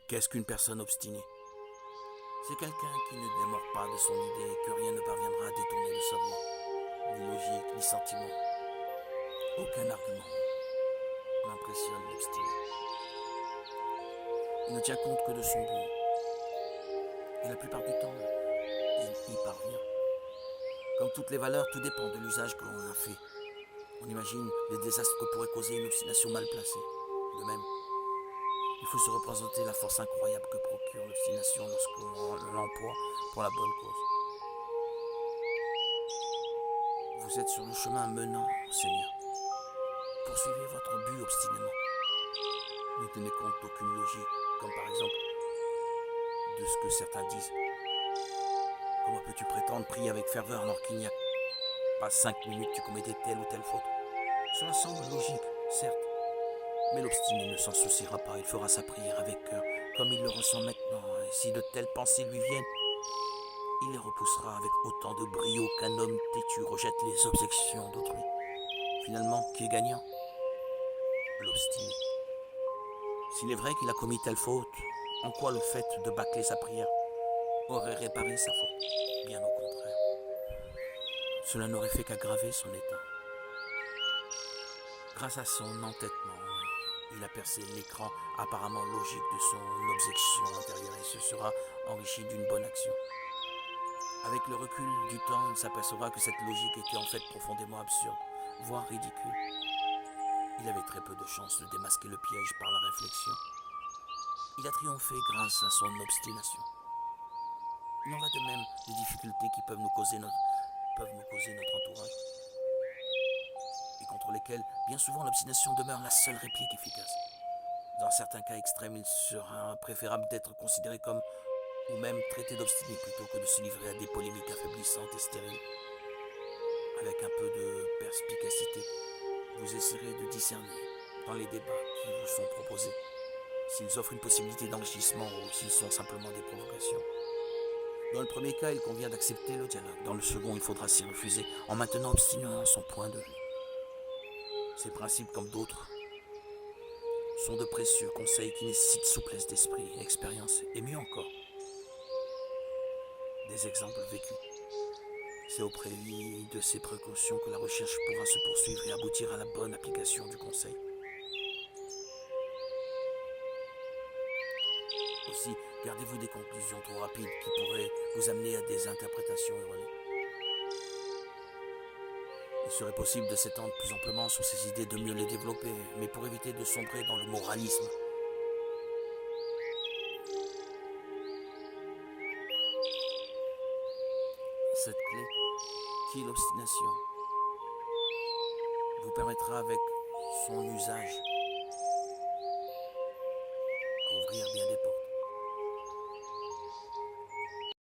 Qu'est-ce qu'une personne obstinée? C'est quelqu'un qui ne démord pas de son idée et que rien ne parviendra à détourner de sa voix. Ni logique, ni sentiment. Aucun argument n'impressionne l'obstiné. Il ne tient compte que de son but. Et la plupart du temps, il y parvient. Comme toutes les valeurs, tout dépend de l'usage que l'on en fait. On imagine les désastres que pourrait causer une obstination mal placée. De même, il faut se représenter la force incroyable que procure l'obstination lorsqu'on l'emploie pour la bonne cause. Vous êtes sur le chemin menant, Seigneur. Poursuivez votre but obstinément. Ne tenez compte d'aucune logique, comme par exemple de ce que certains disent. Comment peux-tu prétendre prier avec ferveur alors qu'il n'y a pas 5 minutes tu commettais telle ou telle faute? Cela semble logique, certes, mais l'obstiné ne s'en souciera pas, il fera sa prière avec cœur, comme il le ressent maintenant, et si de telles pensées lui viennent, il les repoussera avec autant de brio qu'un homme têtu rejette les objections d'autrui. Finalement, qui est gagnant? L'obstiné. S'il est vrai qu'il a commis telle faute, en quoi le fait de bâcler sa prière aurait réparé sa faute? Bien au contraire. Cela n'aurait fait qu'aggraver son état. Grâce à son entêtement, il a percé l'écran apparemment logique de son objection antérieure et se sera enrichi d'une bonne action. Avec le recul du temps, il s'apercevra que cette logique était en fait profondément absurde, voire ridicule. Il avait très peu de chances de démasquer le piège par la réflexion. Il a triomphé grâce à son obstination. Il en va de même des difficultés qui peuvent nous causer notre entourage, et contre lesquelles, bien souvent, l'obstination demeure la seule réplique efficace. Dans certains cas extrêmes, il sera préférable d'être considéré comme, ou même traité d'obstiné plutôt que de se livrer à des polémiques affaiblissantes et stériles. Avec un peu de perspicacité, vous essaierez de discerner, dans les débats qui vous sont proposés, s'ils offrent une possibilité d'enrichissement ou s'ils sont simplement des provocations. Dans le premier cas, il convient d'accepter le dialogue. Dans le second, il faudra s'y refuser en maintenant obstinément son point de vue. Ces principes, comme d'autres, sont de précieux conseils qui nécessitent souplesse d'esprit, expérience et mieux encore, des exemples vécus. C'est auprès de ces précautions que la recherche pourra se poursuivre et aboutir à la bonne application du conseil. Aussi, gardez-vous des conclusions trop rapides qui pourraient vous amener à des interprétations erronées. Il serait possible de s'étendre plus amplement sur ces idées, de mieux les développer, mais pour éviter de sombrer dans le moralisme. Cette clé, qui est l'obstination, vous permettra avec son usage d'ouvrir bien